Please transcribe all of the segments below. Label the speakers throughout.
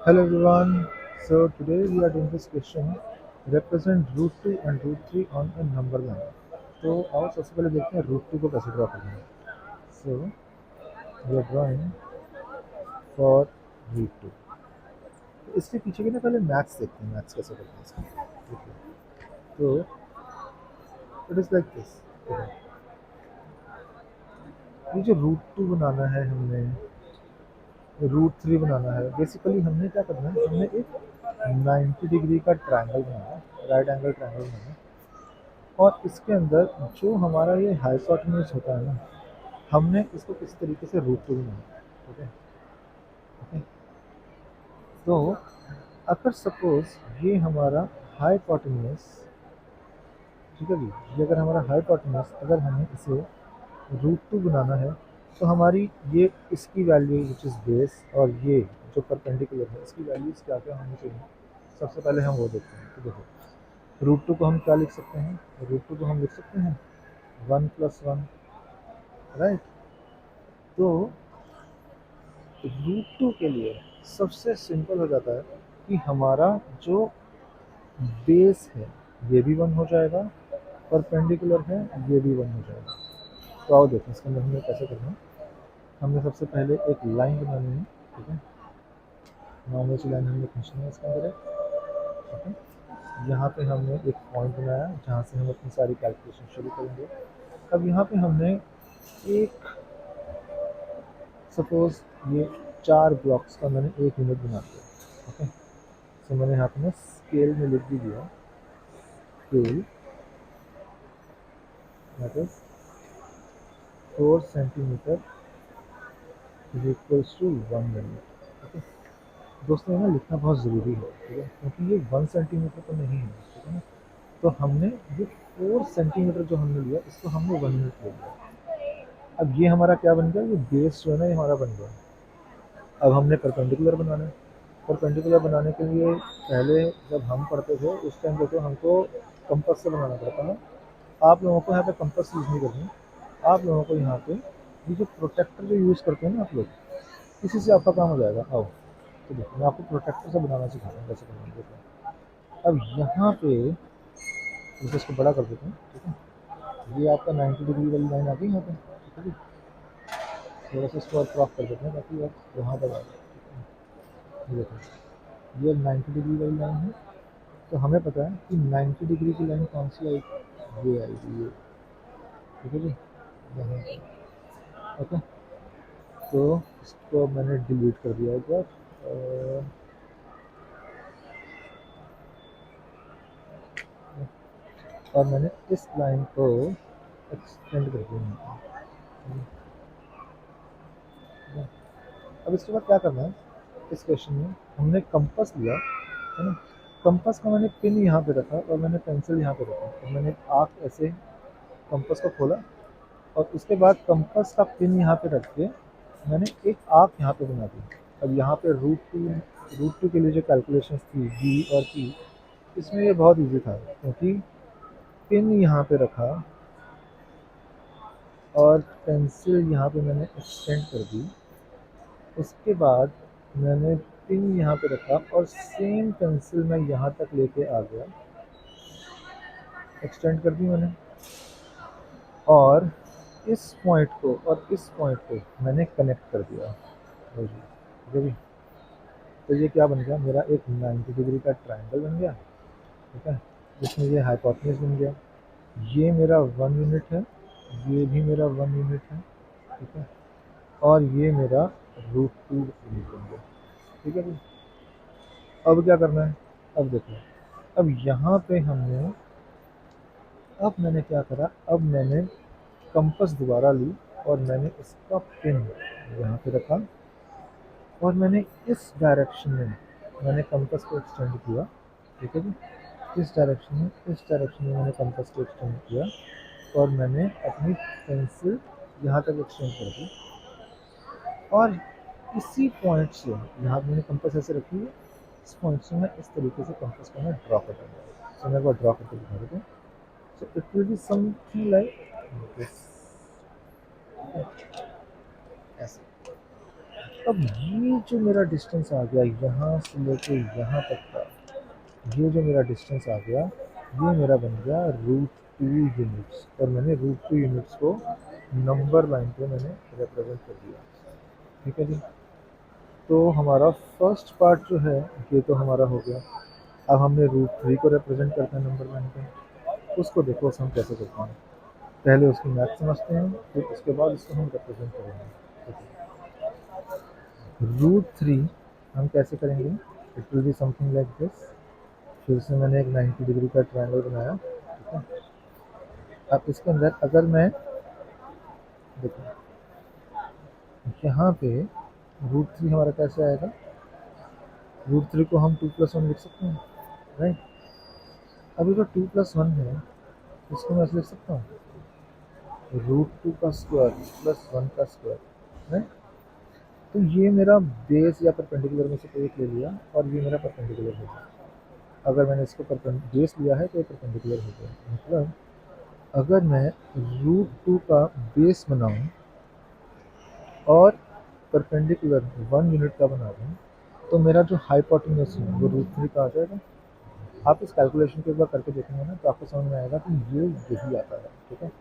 Speaker 1: Hello everyone. So today we are doing this question. Represent root 2 and root 3 on a number line. तो आओ सबसे पहले देखते हैं रूट टू को कैसे ड्रॉ करना है. So we are drawing for root two. इसके पीछे के ना पहले मैथ्स देखते हैं. मैथ्स कैसे करते हैं इसका. देखिए. तो इट इज़ लाइक दिस. ये जो रूट टू बनाना है हमने, रूट थ्री बनाना है, बेसिकली हमने क्या करना है, हमने एक 90 डिग्री का ट्रायंगल बनाना है, राइट एंगल ट्रायंगल बनाना है. और इसके अंदर जो हमारा ये हाइपोटेन्यूज होता है ना, हमने इसको किसी तरीके से रूट टू बनाना है. ठीक है. ओके. तो अगर सपोज ये हमारा हाइपोटेन्यूज, ठीक है जी, ये अगर हमारा हाइपोटेन्यूज, अगर हमें इसे रूट टू बनाना है, तो हमारी ये इसकी वैल्यू विच इज़ बेस, और ये जो परपेंडिकुलर है इसकी वैल्यूज़ क्या क्या होनी चाहिए. सबसे पहले हम वो देखते हैं. तो देखो, रूट टू को हम क्या लिख सकते हैं. रूट टू को हम लिख सकते हैं 1+1. राइट. तो रूट टू के लिए सबसे सिंपल हो जाता है कि हमारा जो बेस है ये भी वन हो जाएगा, परपेंडिकुलर है ये भी वन हो जाएगा. तो आओ देखें इसके अंदर हमें कैसे करना है. हमने सबसे पहले एक लाइन बनानी है. ठीक है. नॉर्मल सी लाइन हमने खींचनी है इसके अंदर. ठीक है. यहाँ पे हमने एक पॉइंट बनाया जहाँ से हम अपनी सारी कैलकुलेशन शुरू करेंगे. अब यहाँ पे हमने एक, सपोज ये 4 ब्लॉक्स का मैंने एक यूनिट बना दिया. ओके. तो मैंने यहाँ पे ना स्केल में लिख भी दिया. Scale that is 4 centimetre is equals to 1 unit. Okay. दोस्तों ये ना लिखना बहुत ज़रूरी है. ठीक है. क्योंकि ये 1 सेंटीमीटर तो नहीं है. ठीक है ना. तो हमने ये 4 सेंटीमीटर जो हमने लिया, इसको हमने 1 यूनिट ले लिया. अब ये हमारा क्या बन गया, ये बेस जो है ना ये हमारा बन गया. अब हमने परपेंडिकुलर बनाना है. परपेंडिकुलर बनाने के लिए पहले जब हम पढ़ते थे उस टाइम देखो हमको कंपास से बनाना पड़ता है. आप लोगों को यहाँ पे कंपास यूज़ नहीं करनी. आप लोगों को यहाँ पे ये जो प्रोटेक्टर जो यूज़ करते हैं ना आप लोग, इसी से आपका काम हो जाएगा. आओ तो देखो मैं आपको प्रोटेक्टर से बनाना सिखा रहा हूँ कैसे करना है. देखो अब यहाँ पे मुझे इसको बड़ा कर देते हैं. ठीक है. ये आपका 90 डिग्री वाली लाइन आ गई यहाँ पे. ठीक है जी. थोड़ा सा इसको और क्रॉप कर देते हैं ताकि आप वहाँ पर आ जाए. ये देखो ये 90 डिग्री वाली लाइन है. तो हमें पता है कि 90 डिग्री की लाइन कौन सी आएगी, ये आएगी ये. ठीक है जी. यहाँ. ओके. तो इसको मैंने डिलीट कर दिया एक बार. और मैंने इस लाइन को एक्सटेंड कर दिया. अब इसके बाद क्या करना है. इस क्वेश्चन में हमने कंपास लिया है ना. कंपास का मैंने पिन यहाँ पे रखा और मैंने पेंसिल यहाँ पे रखा. तो मैंने आँख ऐसे कंपास को खोला और उसके बाद कंपास का पिन यहाँ पे रख के मैंने एक आर्क यहाँ पे बना दी. अब यहाँ पे रूट टू के लिए जो कैलकुलेशंस थी बी और पी, इसमें ये बहुत इजी था क्योंकि पिन यहाँ पे रखा और पेंसिल यहाँ पे मैंने एक्सटेंड कर दी. उसके बाद मैंने पिन यहाँ पे रखा और सेम पेंसिल मैं यहाँ तक लेके आ गया, एक्सटेंड कर दी मैंने. और इस पॉइंट को और इस पॉइंट को मैंने कनेक्ट कर दिया. लो जी. ठीक है जी. तो ये क्या बन गया, मेरा एक 90 डिग्री का ट्रायंगल बन गया. ठीक है. जिसमें ये हाइपोटेन्यूज बन गया. ये मेरा 1 यूनिट है, ये भी मेरा 1 यूनिट है. ठीक है. और ये मेरा रूट 2 यूनिट बन गया. ठीक है जी. अब क्या करना है. अब देखो, अब यहाँ पे हमने, अब मैंने क्या करा, अब मैंने कंपास दोबारा ली और मैंने इसका पिन यहाँ पे रखा और मैंने इस डायरेक्शन में मैंने कंपास को एक्सटेंड किया. ठीक है जी. इस डायरेक्शन में मैंने कंपास को एक्सटेंड किया और मैंने अपनी पेंसिल यहाँ तक एक्सटेंड कर दी. और इसी पॉइंट से, यहाँ पे मैंने कंपास ऐसे रखी है, इस पॉइंट से मैं इस तरीके से कंपास को मैं ड्रॉ कर दूँगा. सो मैं एक बार ड्रॉ करके दिखा देता हूँ. So it will be something like this. ऐसे. अब ये जो मेरा डिस्टेंस आ गया यहाँ से लेके यहाँ तक का, ये जो मेरा डिस्टेंस आ गया, ये मेरा बन गया √2 यूनिट्स, और मैंने √2 यूनिट्स को नंबर लाइन पे मैंने रिप्रेजेंट कर दिया। ठीक है जी। तो हमारा फर्स्ट पार्ट जो है ये तो हमारा हो गया। अब हमने √3 को रिप्रेजेंट करते हैं नंबर लाइन पे, उसको देखो हम कैसे करते हैं। पहले उसकी मैथ समझते हैं, फिर उसके बाद इसको हम रिप्रेजेंट करेंगे। √3 हम कैसे करेंगे, it will be something like this. फिर से मैंने एक 90 डिग्री का ट्रायंगल बनाया। ठीक है। अब इसके अंदर अगर मैं देखो यहाँ पे √3 हमारा कैसे आएगा, √3 को हम 2+1 लिख सकते हैं, राइट। अभी जो 2+1 है इसको मैं ऐसे लिख सकता हूँ, √2 का स्क्वायर प्लस 1 का स्क्वायर, राइट। तो ये मेरा बेस या परपेंडिकुलर में से कोई एक ले लिया और ये मेरा परपेंडिकुलर हो गया। अगर मैंने इसको बेस लिया है तो ये परपेंडिकुलर हो गया। मतलब अगर मैं √2 का बेस बनाऊं और परपेंडिकुलर 1 यूनिट का बना दूं, तो मेरा जो हाइपोटेन्यूज है वो √3 का आ जाएगा। आप इस कैलकुलेशन को एक बार करके देखेंगे ना तो आपको समझ में आएगा कि ये यही आता है। ठीक है।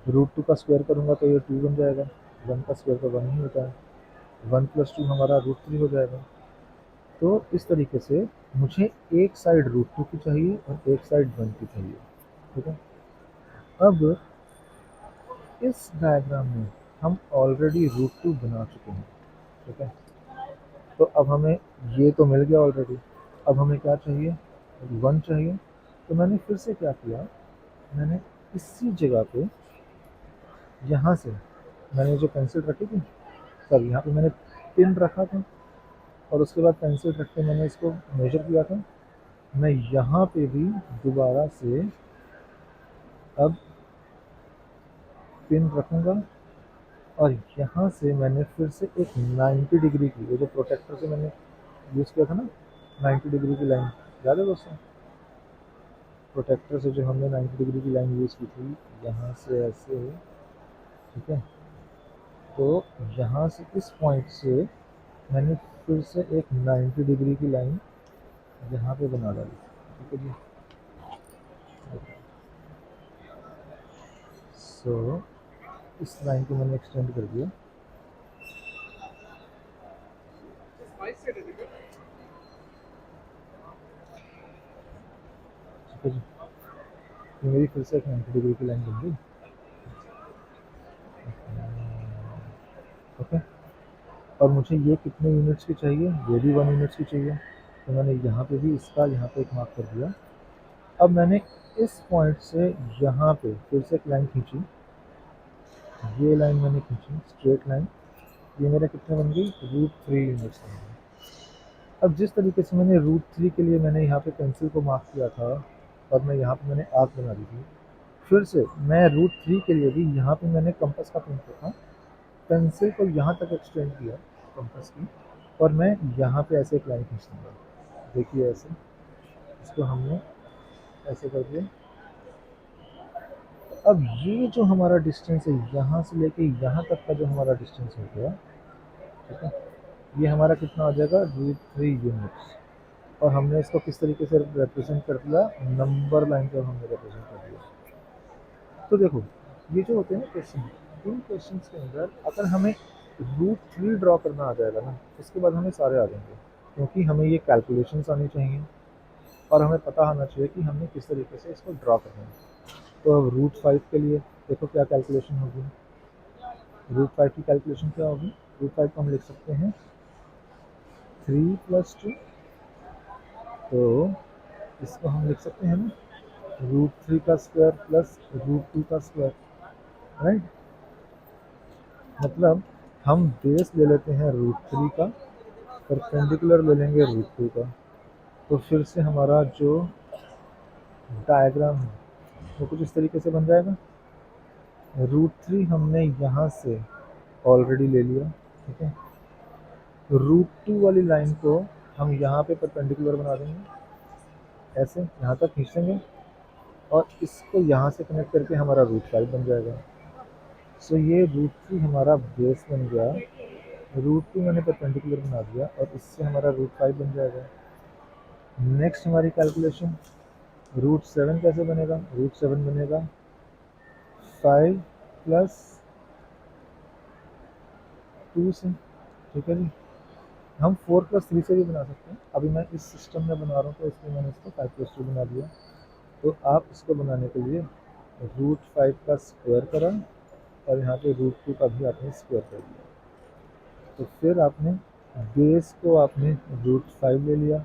Speaker 1: √2 का स्क्वायर करूँगा तो ये 2 बन जाएगा, 1 का स्क्वायर तो 1 ही होता है, 1+2 हमारा √3 हो जाएगा। तो इस तरीके से मुझे एक साइड √2 की चाहिए और एक साइड 1 की चाहिए। ठीक है। अब इस डायग्राम में हम ऑलरेडी √2 बना चुके हैं। ठीक है। तो अब हमें ये तो मिल गया ऑलरेडी, अब हमें क्या चाहिए, 1 चाहिए। तो मैंने फिर से क्या किया, मैंने इसी जगह पे यहाँ से मैंने जो पेंसिल रखी थी, सर यहाँ पे मैंने पिन रखा था और उसके बाद पेंसिल रख के मैंने इसको मेजर किया था। मैं यहाँ पे भी दोबारा से अब पिन रखूँगा और यहाँ से मैंने फिर से एक 90 डिग्री की, वो जो प्रोटेक्टर से मैंने यूज़ किया था ना 90 डिग्री की लाइन, याद है दोस्तों, प्रोटेक्टर से जो हमने 90 डिग्री की लाइन यूज़ की थी यहाँ से ऐसे। ठीक है। तो यहाँ से इस पॉइंट से मैंने फिर से एक 90 डिग्री की लाइन यहाँ पे बना डाली। ठीक है जी। सो इस लाइन को मैंने एक्सटेंड कर दिया। ठीक है जी। ये मेरी फिर से एक 90 डिग्री की लाइन बन गई। ओके। और मुझे ये कितने यूनिट्स की चाहिए, ये भी 1 यूनिट्स की चाहिए। तो मैंने यहाँ पे भी इसका यहाँ पे एक मार्क कर दिया। अब मैंने इस पॉइंट से यहाँ पे फिर से एक लाइन खींची, ये लाइन मैंने खींची स्ट्रेट लाइन, ये मेरा कितने बन गई, √3 यूनिट्स बन गई। अब जिस तरीके से मैंने √3 के लिए मैंने यहाँ पे पेंसिल को मार्क किया था और मैं यहाँ पे मैंने आर्क बना दी थी, फिर से मैं √3 के लिए भी यहाँ पे मैंने कंपास का पॉइंट रखा, पेंसिल को यहाँ तक एक्सटेंड किया कंपास की, और मैं यहाँ पे ऐसे एक लाइन खींच दूँगा। देखिए ऐसे, इसको हमने ऐसे कर दिया। अब ये जो हमारा डिस्टेंस है यहाँ से लेके यहाँ तक का जो हमारा डिस्टेंस हो गया, ठीक है, ये हमारा कितना आ जाएगा, √3 यूनिट्स। और हमने इसको किस तरीके से रिप्रेजेंट कर दिया, नंबर लाइन पर हमने रिप्रेजेंट कर दिया। तो देखो ये जो होते हैं ना क्वेश्चन, इन क्वेश्चंस के अंदर अगर हमें √3 ड्रॉ करना आ जाएगा ना, इसके बाद हमें सारे आ जाएंगे, क्योंकि हमें ये कैलकुलेशंस आनी चाहिए और हमें पता होना चाहिए कि हमने किस तरीके से इसको ड्रॉ करना है। तो अब √5 के लिए देखो क्या कैलकुलेशन होगी, √5 की कैलकुलेशन क्या होगी, √5 को हम लिख सकते हैं 3+2, तो इसको हम लिख सकते हैं ना √3 का स्क्वायर प्लस √2 का स्क्वायर, राइट। मतलब हम बेस ले लेते हैं √3 का, परपेंडिकुलर ले लेंगे √2 का, तो फिर से हमारा जो डायग्राम है वो कुछ इस तरीके से बन जाएगा। √3 हमने यहाँ से ऑलरेडी ले लिया। ठीक है। √2 वाली लाइन को हम यहाँ पे परपेंडिकुलर बना देंगे, ऐसे यहाँ तक खींच देंगे और इसको यहाँ से कनेक्ट करके हमारा √5 बन जाएगा। सो ये √3 हमारा बेस बन गया रूट 2 मैंने परपेंडिकुलर बना दिया और इससे हमारा रूट 5 बन जाएगा। नेक्स्ट हमारी कैलकुलेशन, रूट 7 कैसे बनेगा? रूट 7 बनेगा 5 प्लस 2 से, ठीक है जी। हम 4 प्लस 3 से भी बना सकते हैं, अभी मैं इस सिस्टम में बना रहा हूँ तो इसलिए मैंने इसको 5 प्लस 2 बना दिया। तो आप इसको बनाने के लिए रूट 5 का स्क्वायर करा और यहाँ पे रूट 2 का भी आपने स्क्वायर कर दिया। तो फिर आपने बेस को आपने रूट 5 ले लिया,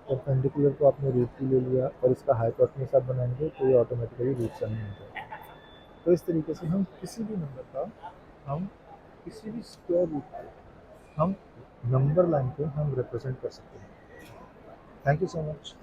Speaker 1: परपेंडिकुलर को आपने रूट 2 ले लिया और इसका हाइपोटेन्यूज आप बनाएंगे तो ये ऑटोमेटिकली रूट 7 बन जाएगा। तो इस तरीके से हम किसी भी नंबर का, हम किसी भी स्क्वायर रूट को हम नंबर लाइन पे हम रिप्रेजेंट कर सकते हैं। Thank you so much.